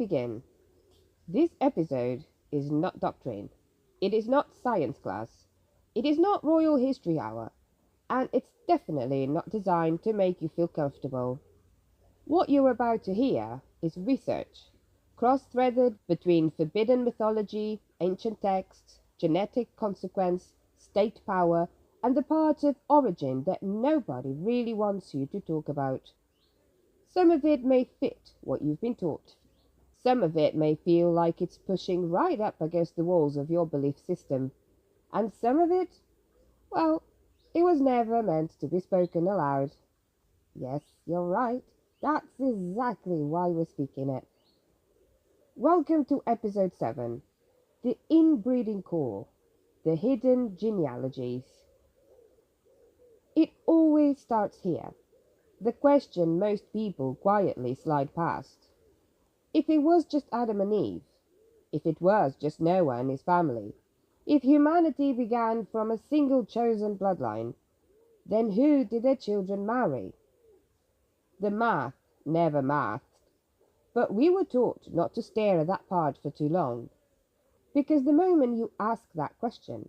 begin. This episode is not doctrine. It is not science class. It is not Royal History Hour. And it's definitely not designed to make you feel comfortable. What you're about to hear is research, cross-threaded between forbidden mythology, ancient texts, genetic consequence, state power, and the parts of origin that nobody really wants you to talk about. Some of it may fit what you've been taught. Some of it may feel like it's pushing right up against the walls of your belief system. And some of it, well, it was never meant to be spoken aloud. Yes, you're right. That's exactly why we're speaking it. Welcome to episode 7, the inbreeding core, the hidden genealogies. It always starts here. The question most people quietly slide past. If it was just Adam and Eve, if it was just Noah and his family, if humanity began from a single chosen bloodline, then who did their children marry? The math never mathed, but we were taught not to stare at that part for too long. Because the moment you ask that question,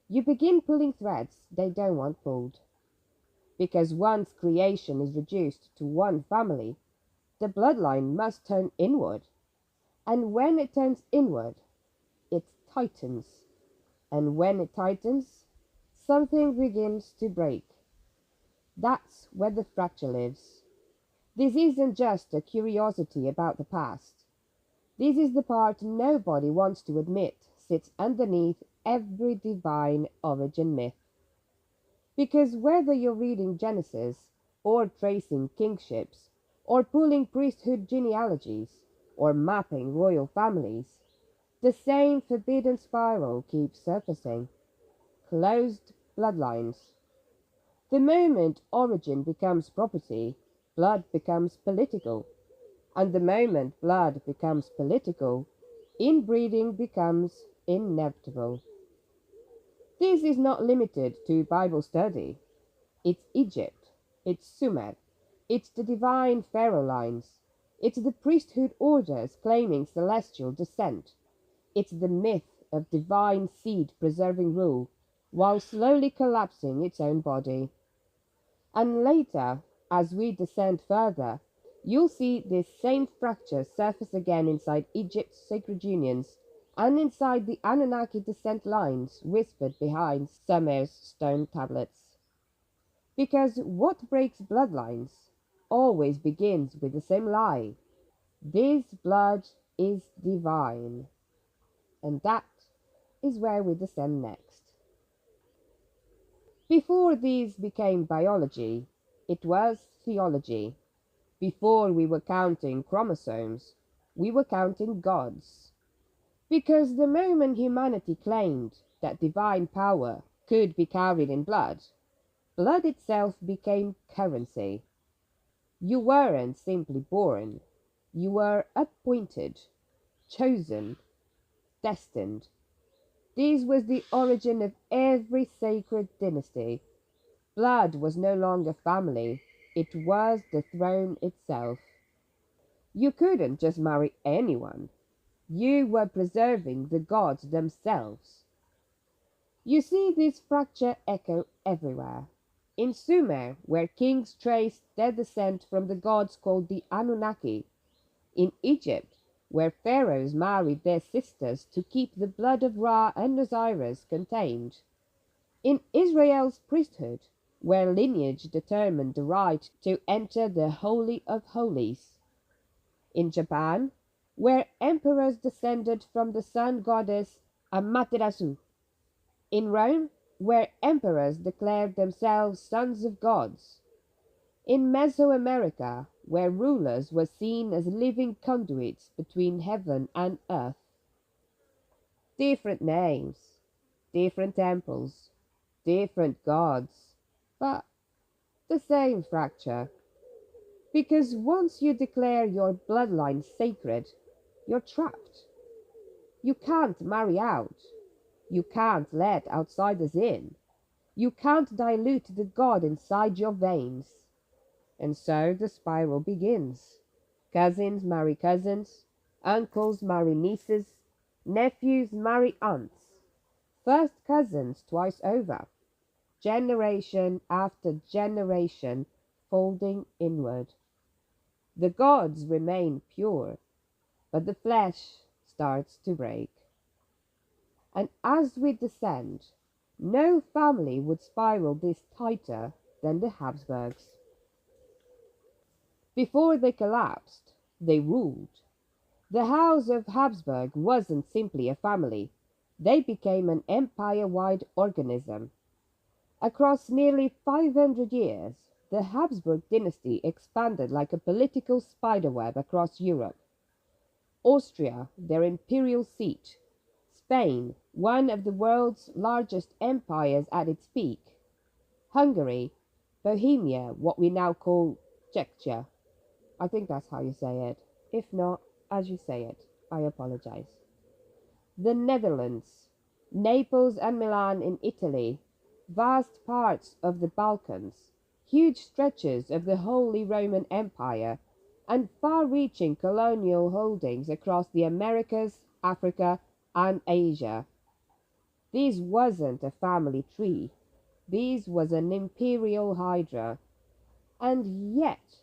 you begin pulling threads they don't want pulled. Because once creation is reduced to one family, the bloodline must turn inward. And when it turns inward, it tightens. And when it tightens, something begins to break. That's where the fracture lives. This isn't just a curiosity about the past. This is the part nobody wants to admit sits underneath every divine origin myth. Because whether you're reading Genesis, or tracing kingships, or pulling priesthood genealogies, or mapping royal families, the same forbidden spiral keeps surfacing. Closed bloodlines. The moment origin becomes property, blood becomes political. And the moment blood becomes political, inbreeding becomes inevitable. This is not limited to Bible study. It's Egypt, it's Sumer, it's the divine pharaoh lines, it's the priesthood orders claiming celestial descent, it's the myth of divine seed preserving rule while slowly collapsing its own body. And later, as we descend further, you'll see this same fracture surface again inside Egypt's sacred unions and inside the Anunnaki descent lines whispered behind Sumer's stone tablets. Because what breaks bloodlines always begins with the same lie. This blood is divine. And that is where we descend next. Before these became biology, it was theology. Before we were counting chromosomes, we were counting gods. Because the moment humanity claimed that divine power could be carried in blood, blood itself became currency. You weren't simply born, you were appointed, chosen, destined. This was the origin of every sacred dynasty. Blood was no longer family, it was the throne itself. You couldn't just marry anyone. You were preserving the gods themselves. You see this fracture echo everywhere. In Sumer, where kings traced their descent from the gods called the Anunnaki. In Egypt, where pharaohs married their sisters to keep the blood of Ra and Osiris contained. In Israel's priesthood, where lineage determined the right to enter the Holy of Holies. In Japan, where emperors descended from the sun goddess Amaterasu. In Rome, where emperors declared themselves sons of gods. In Mesoamerica, where rulers were seen as living conduits between heaven and earth. Different names, different temples, different gods, but the same fracture. Because once you declare your bloodline sacred, you're trapped. You can't marry out. You can't let outsiders in. You can't dilute the God inside your veins. And so the spiral begins. Cousins marry cousins. Uncles marry nieces, nephews marry aunts, first cousins twice over, generation after generation folding inward. The gods remain pure, but the flesh starts to break. And as we descend, no family would spiral this tighter than the Habsburgs. Before they collapsed, they ruled. The House of Habsburg wasn't simply a family, they became an empire-wide organism. Across nearly 500 years, the Habsburg dynasty expanded like a political spiderweb across Europe. Austria, their imperial seat; Spain, one of the world's largest empires at its peak; Hungary; Bohemia, what we now call Czechia. I think that's how you say it. If not, as you say it, I apologize. The Netherlands, Naples and Milan in Italy, vast parts of the Balkans, huge stretches of the Holy Roman Empire, and far-reaching colonial holdings across the Americas, Africa, and Asia. This wasn't a family tree. This was an imperial hydra. And yet,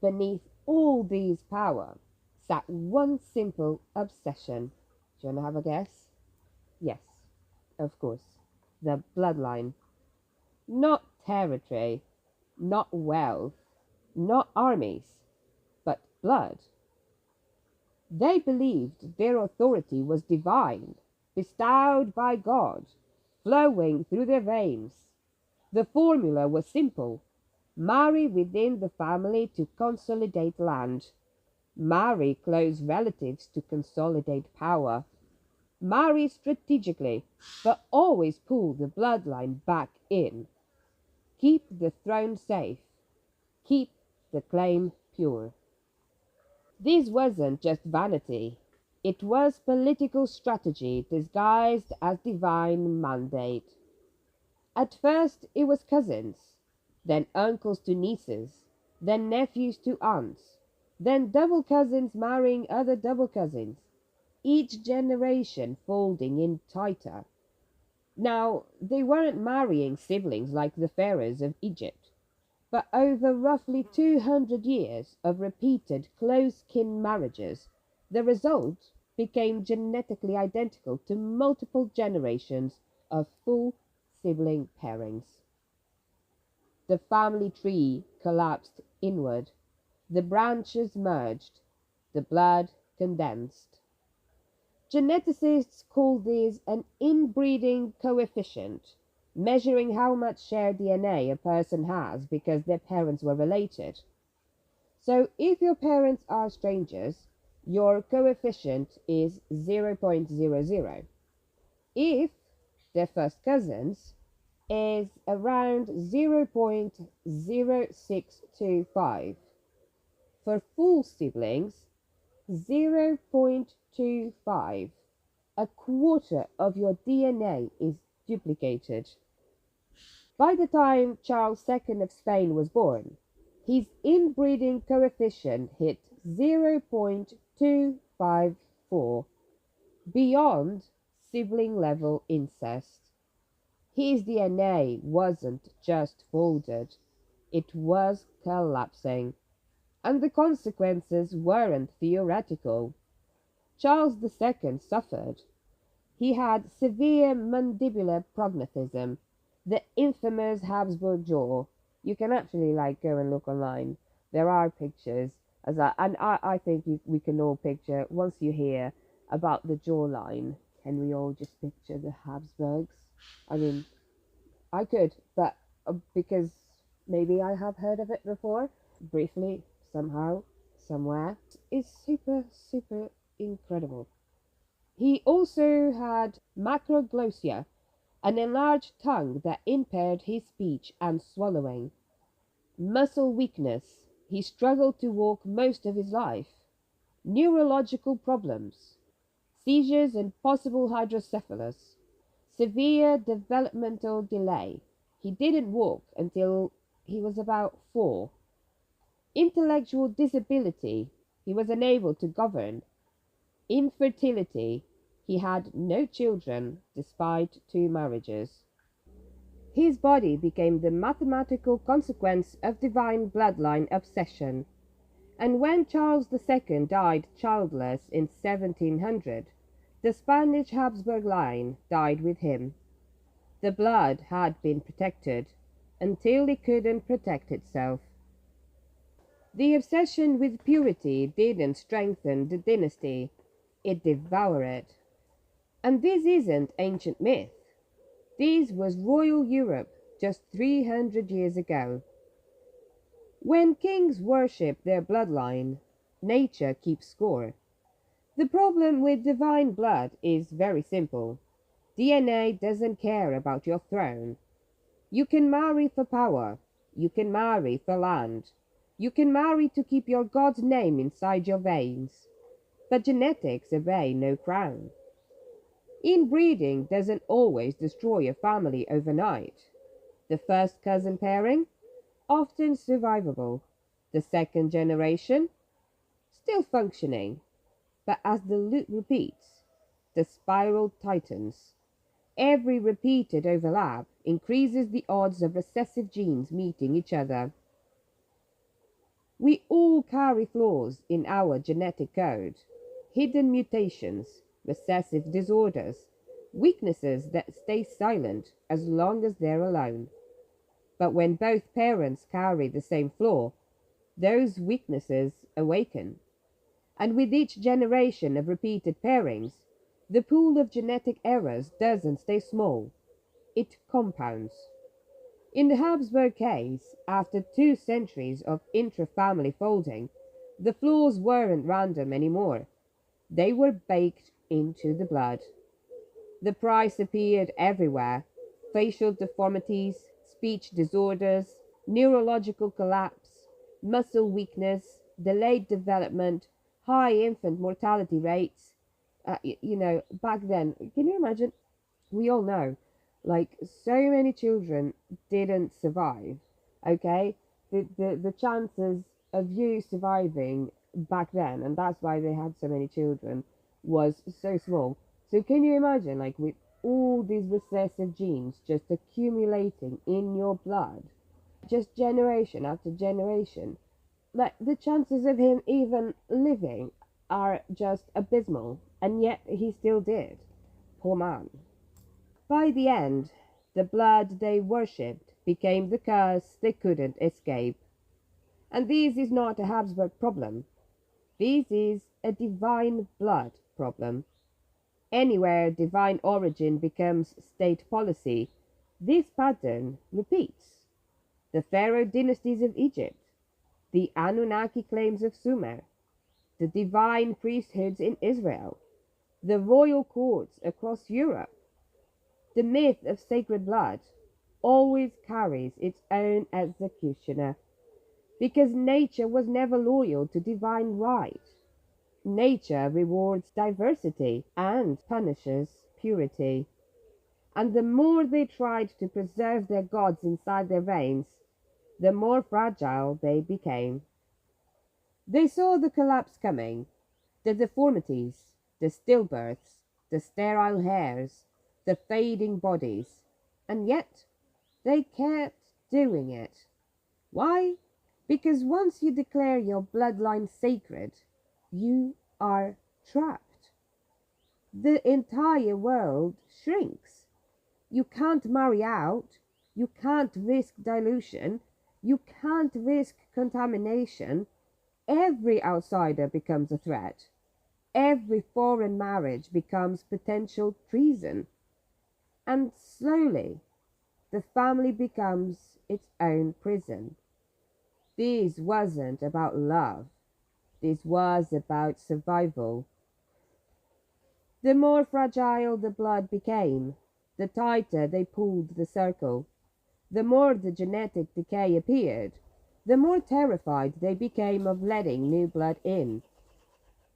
beneath all this power, sat one simple obsession. Do you want to have a guess? Yes, of course. The bloodline. Not territory, not wealth, not armies, but blood. They believed their authority was divine, bestowed by God, flowing through their veins. The formula was simple: marry within the family to consolidate land, marry close relatives to consolidate power, marry strategically, but always pull the bloodline back in. Keep the throne safe, keep the claim pure. This wasn't just vanity, it was political strategy disguised as divine mandate. At first it was cousins, then uncles to nieces, then nephews to aunts, then double cousins marrying other double cousins, each generation folding in tighter. Now, they weren't marrying siblings like the pharaohs of Egypt, but over roughly 200 years of repeated close kin marriages, the result became genetically identical to multiple generations of full sibling pairings. The family tree collapsed inward, the branches merged, the blood condensed. Geneticists call this an inbreeding coefficient, measuring how much shared DNA a person has because their parents were related. So if your parents are strangers, your coefficient is 0.00. If they're first cousins, is around 0.0625. For full siblings, 0.25. A quarter of your DNA is duplicated. By the time Charles II of Spain was born, his inbreeding coefficient hit 0.254, beyond sibling level incest. His DNA wasn't just folded, it was collapsing. And the consequences weren't theoretical. Charles II suffered. He had severe mandibular prognathism, the infamous Habsburg jaw. You can actually go and look online. There are pictures, and I think we can all picture, once you hear about the jawline, can we all just picture the Habsburgs? I mean, I could, but because maybe I have heard of it before, briefly, somehow, somewhere, is super, super incredible. He also had macroglossia, an enlarged tongue that impaired his speech and swallowing. Muscle weakness, he struggled to walk most of his life. Neurological problems, seizures and possible hydrocephalus. Severe developmental delay. He didn't walk until he was about 4. Intellectual disability. He was unable to govern. Infertility. He had no children despite two marriages. His body became the mathematical consequence of divine bloodline obsession, and when Charles II died childless in 1700, the Spanish Habsburg line died with him. The blood had been protected until it couldn't protect itself. The obsession with purity didn't strengthen the dynasty, it devoured it. And this isn't ancient myth. This was royal Europe just 300 years ago. When kings worship their bloodline, nature keeps score. The problem with divine blood is very simple. DNA doesn't care about your throne. You can marry for power. You can marry for land. You can marry to keep your God's name inside your veins. But genetics obey no crown. Inbreeding doesn't always destroy a family overnight. The first cousin pairing? Often survivable. The second generation? Still functioning. But as the loop repeats, the spiral tightens. Every repeated overlap increases the odds of recessive genes meeting each other. We all carry flaws in our genetic code, hidden mutations, recessive disorders, weaknesses that stay silent as long as they're alone. But when both parents carry the same flaw, those weaknesses awaken. And with each generation of repeated pairings, the pool of genetic errors doesn't stay small, it compounds. In the Habsburg case, after 2 centuries of intra-family folding, the flaws weren't random anymore. They were baked into the blood. The price appeared everywhere: facial deformities, speech disorders, neurological collapse, muscle weakness, delayed development, high infant mortality rates. Back then, can you imagine? We all know, like, so many children didn't survive, okay? The chances of you surviving back then, and that's why they had so many children, was so small. So can you imagine, like, with all these recessive genes just accumulating in your blood, just generation after generation, like, the chances of him even living are just abysmal, and yet he still did. Poor man. By the end, the blood they worshipped became the curse they couldn't escape. And this is not a Habsburg problem. This is a divine blood problem. Anywhere divine origin becomes state policy, this pattern repeats. The pharaoh dynasties of Egypt, the Anunnaki claims of Sumer, the divine priesthoods in Israel, the royal courts across Europe. The myth of sacred blood always carries its own executioner, because nature was never loyal to divine right. Nature rewards diversity and punishes purity. And the more they tried to preserve their gods inside their veins, the more fragile they became. They saw the collapse coming, the deformities, the stillbirths, the sterile hairs, the fading bodies, and yet they kept doing it. Why? Because once you declare your bloodline sacred, you are trapped. The entire world shrinks. You can't marry out, you can't risk dilution, you can't risk contamination. Every outsider becomes a threat. Every foreign marriage becomes potential treason. And slowly, the family becomes its own prison. This wasn't about love. This was about survival. The more fragile the blood became, the tighter they pulled the circle. The more the genetic decay appeared, the more terrified they became of letting new blood in.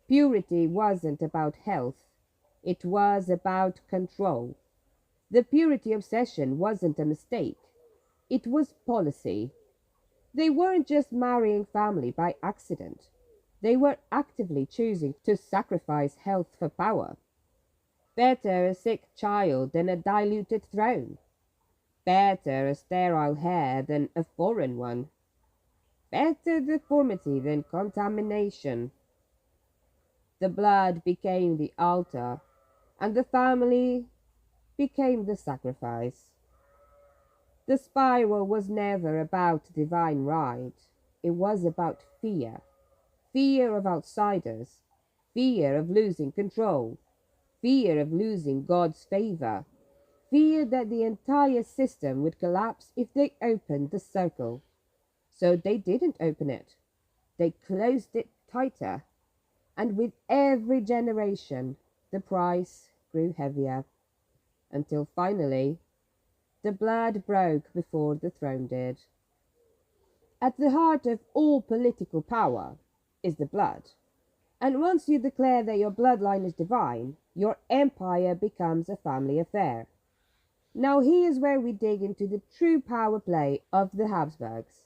Purity wasn't about health. It was about control. The purity obsession wasn't a mistake. It was policy. They weren't just marrying family by accident. They were actively choosing to sacrifice health for power. Better a sick child than a diluted throne. Better a sterile hair than a foreign one. Better deformity than contamination. The blood became the altar, and the family became the sacrifice. The spiral was never about divine right. It was about fear. Fear of outsiders. Fear of losing control. Fear of losing God's favor. Fear that the entire system would collapse if they opened the circle. So they didn't open it. They closed it tighter. And with every generation, the price grew heavier, until finally, the blood broke before the throne did. At the heart of all political power is the blood. And once you declare that your bloodline is divine, your empire becomes a family affair. Now here's where we dig into the true power play of the Habsburgs.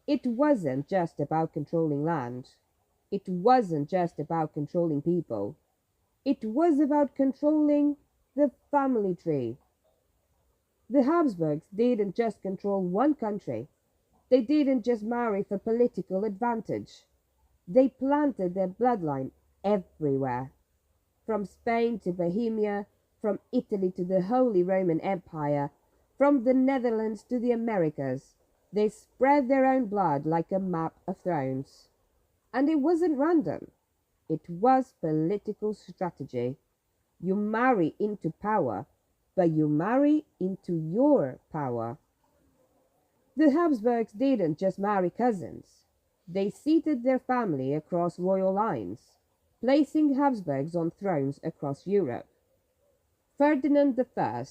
It wasn't just about controlling land. It wasn't just about controlling people. It was about controlling the family tree. The Habsburgs didn't just control one country. They didn't just marry for political advantage. They planted their bloodline everywhere. From Spain to Bohemia, from Italy to the Holy Roman Empire, from the Netherlands to the Americas, they spread their own blood like a map of thrones. And it wasn't random. It was political strategy. You marry into power, but you marry into your power. The Habsburgs didn't just marry cousins. They seated their family across royal lines, placing Habsburgs on thrones across Europe. Ferdinand I,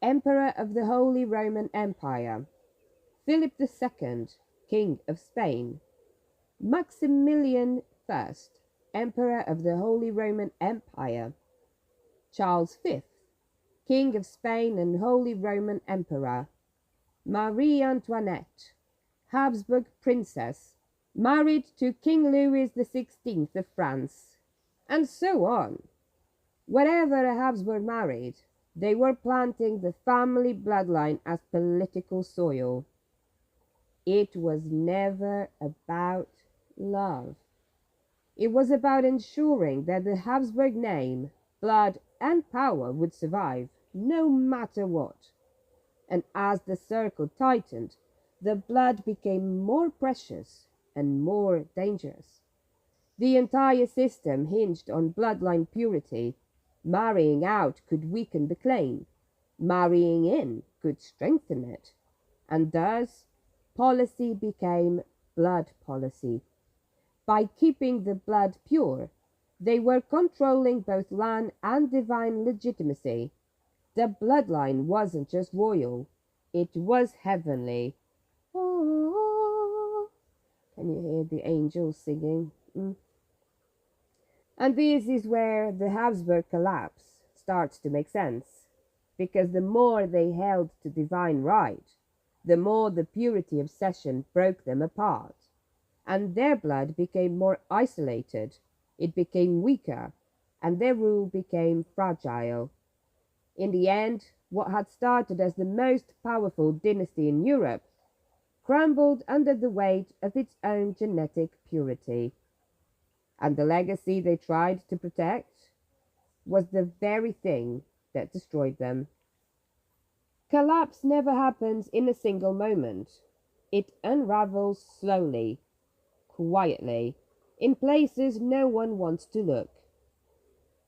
Emperor of the Holy Roman Empire. Philip II, King of Spain. Maximilian I, Emperor of the Holy Roman Empire. Charles V, King of Spain and Holy Roman Emperor. Marie Antoinette, Habsburg Princess, married to King Louis XVI of France, and so on. Wherever a Habsburg married, they were planting the family bloodline as political soil. It was never about love. It was about ensuring that the Habsburg name, blood, and power would survive, no matter what. And as the circle tightened, the blood became more precious and more dangerous. The entire system hinged on bloodline purity. Marrying out could weaken the claim. Marrying in could strengthen it. And thus, policy became blood policy. By keeping the blood pure, they were controlling both land and divine legitimacy. The bloodline wasn't just royal, it was heavenly. Oh, can you hear the angels singing? And this is where the Habsburg collapse starts to make sense, because the more they held to divine right, the more the purity obsession broke them apart, and their blood became more isolated, it became weaker, and their rule became fragile. In the end, what had started as the most powerful dynasty in Europe crumbled under the weight of its own genetic purity. And the legacy they tried to protect was the very thing that destroyed them. Collapse never happens in a single moment. It unravels slowly, quietly, in places no one wants to look.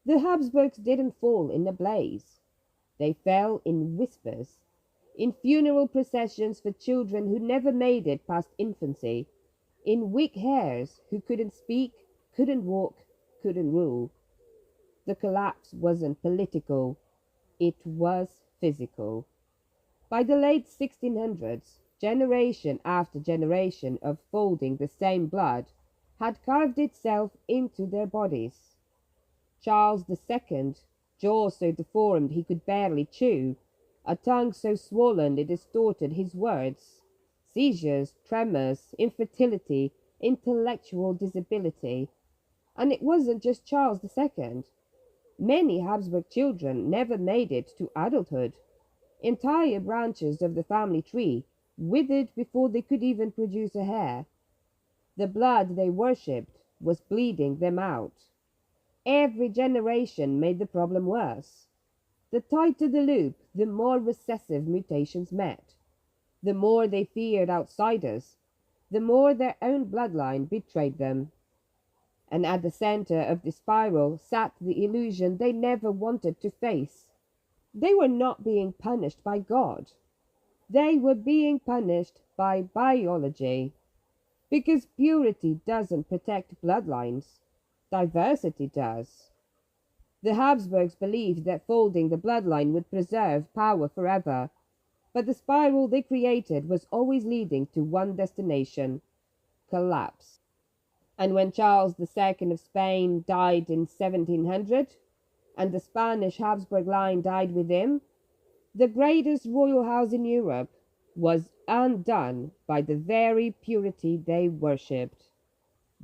The Habsburgs didn't fall in a blaze. They fell in whispers, in funeral processions for children who never made it past infancy, in weak heirs who couldn't speak, couldn't walk, couldn't rule. The collapse wasn't political, it was physical. By the late 1600s, generation after generation of folding the same blood had carved itself into their bodies. Charles II, jaw so deformed he could barely chew, a tongue so swollen it distorted his words, seizures, tremors, infertility, intellectual disability. And it wasn't just Charles II. Many Habsburg children never made it to adulthood. Entire branches of the family tree withered before they could even produce a hair. The blood they worshipped was bleeding them out. Every generation made the problem worse. The tighter the loop, the more recessive mutations met. The more they feared outsiders, the more their own bloodline betrayed them. And at the center of the spiral sat the illusion they never wanted to face. They were not being punished by God. They were being punished by biology. Because purity doesn't protect bloodlines, diversity does. The Habsburgs believed that folding the bloodline would preserve power forever, but the spiral they created was always leading to one destination: collapse. And when Charles II of Spain died in 1700, and the Spanish Habsburg line died with him, the greatest royal house in Europe was undone by the very purity they worshipped.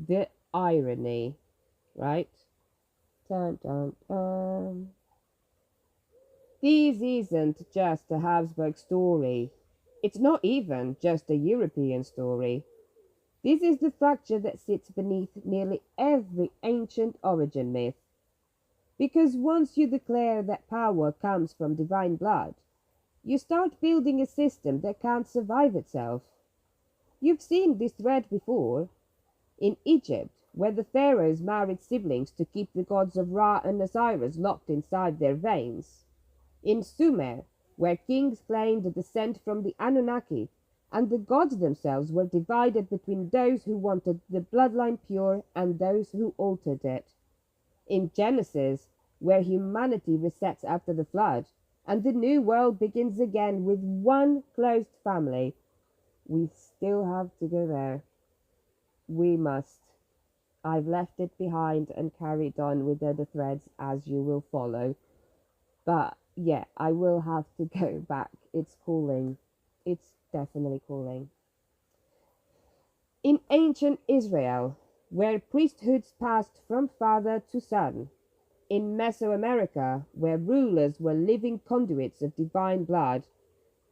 The irony, right? Dun, dun, dun. This isn't just a Habsburg story. It's not even just a European story. This is the fracture that sits beneath nearly every ancient origin myth. Because once you declare that power comes from divine blood, you start building a system that can't survive itself. You've seen this thread before. In Egypt, where the pharaohs married siblings to keep the gods of Ra and Osiris locked inside their veins. In Sumer, where kings claimed descent from the Anunnaki, and the gods themselves were divided between those who wanted the bloodline pure and those who altered it. In Genesis, where humanity resets after the flood, and the new world begins again with one closed family. We still have to go there. We must. I've left it behind and carried on with other threads, as you will follow. But yeah, I will have to go back. It's calling. It's definitely calling. In ancient Israel, where priesthoods passed from father to son, in Mesoamerica, where rulers were living conduits of divine blood,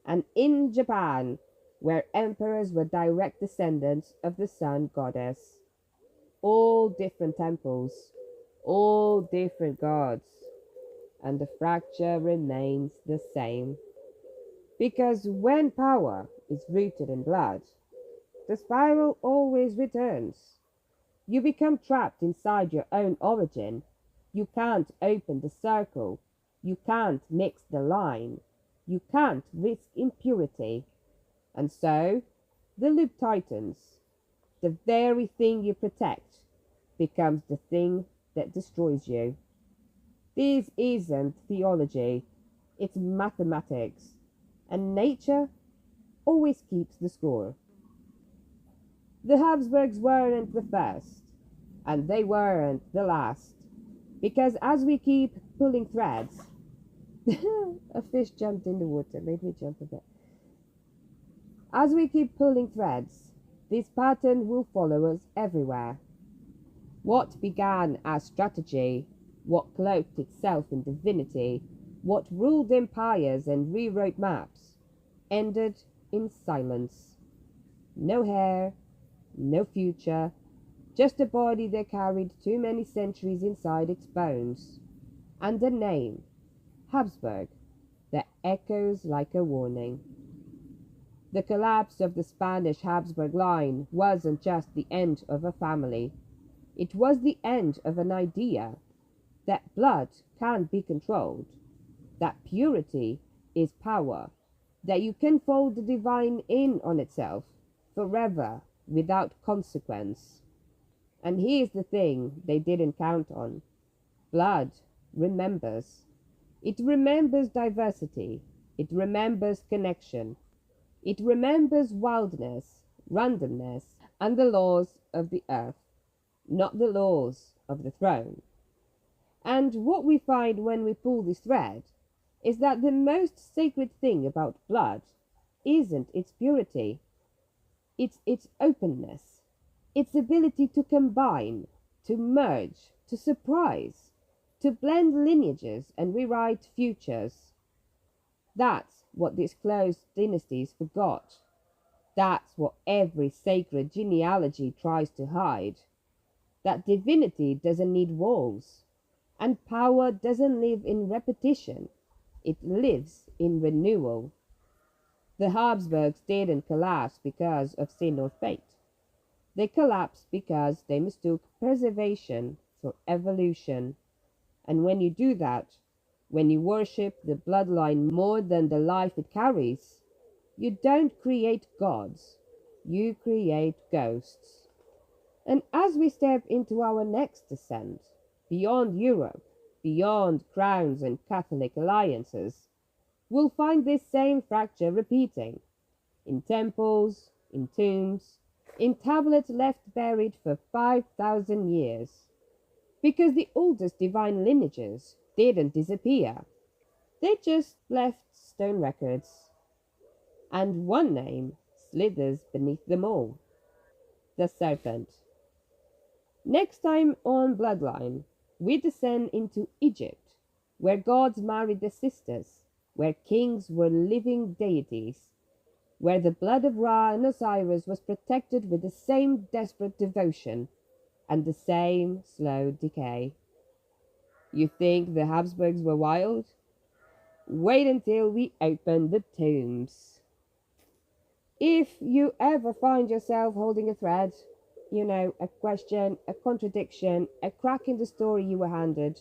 and in Japan, where emperors were direct descendants of the sun goddess. All different temples, all different gods, and the fracture remains the same. Because when power is rooted in blood, the spiral always returns. You become trapped inside your own origin. You can't open the circle. You can't mix the line. You can't risk impurity. And so, the loop tightens. The very thing you protect becomes the thing that destroys you. This isn't theology. It's mathematics. And nature always keeps the score. The Habsburgs weren't the first, and they weren't the last. Because as we keep pulling threads, a fish jumped in the water, made me jump a bit. As we keep pulling threads, this pattern will follow us everywhere. What began as strategy, what cloaked itself in divinity, what ruled empires and rewrote maps, ended in silence. No hair, no future, just a body that carried too many centuries inside its bones, and a name, Habsburg, that echoes like a warning. The collapse of the Spanish Habsburg line wasn't just the end of a family. It was the end of an idea that blood can't be controlled, that purity is power, that you can fold the divine in on itself forever without consequence. And here's the thing they didn't count on. Blood remembers. It remembers diversity. It remembers connection. It remembers wildness, randomness, and the laws of the earth, not the laws of the throne. And what we find when we pull this thread is that the most sacred thing about blood isn't its purity, it's its openness. Its ability to combine, to merge, to surprise, to blend lineages and rewrite futures. That's what these closed dynasties forgot. That's what every sacred genealogy tries to hide. That divinity doesn't need walls, and power doesn't live in repetition, it lives in renewal. The Habsburgs didn't collapse because of sin or fate. They collapsed because they mistook preservation for evolution. And when you do that, when you worship the bloodline more than the life it carries, you don't create gods, you create ghosts. And as we step into our next descent, beyond Europe, beyond crowns and Catholic alliances, we'll find this same fracture repeating in temples, in tombs, in tablets left buried for 5,000 years. Because the oldest divine lineages didn't disappear, they just left stone records. And one name slithers beneath them all: the serpent. Next time on Bloodline, we descend into Egypt, where gods married their sisters, where kings were living deities, where the blood of Ra and Osiris was protected with the same desperate devotion and the same slow decay. You think the Habsburgs were wild? Wait until we open the tombs. If you ever find yourself holding a thread, a question, a contradiction, a crack in the story you were handed,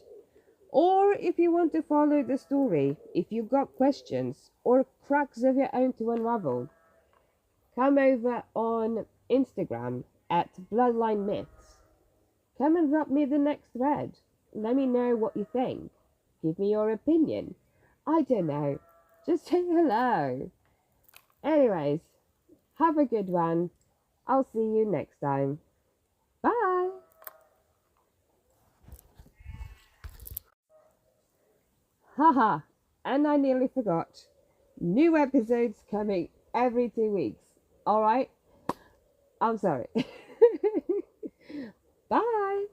or if you want to follow the story, if you've got questions or cracks of your own to unravel, come over on Instagram at Bloodline Myths. Come and drop me the next thread. Let me know what you think. Give me your opinion. I don't know. Just say hello. Anyways, have a good one. I'll see you next time. Bye. Haha, and I nearly forgot. New episodes coming every 2 weeks. Alright? I'm sorry. Bye.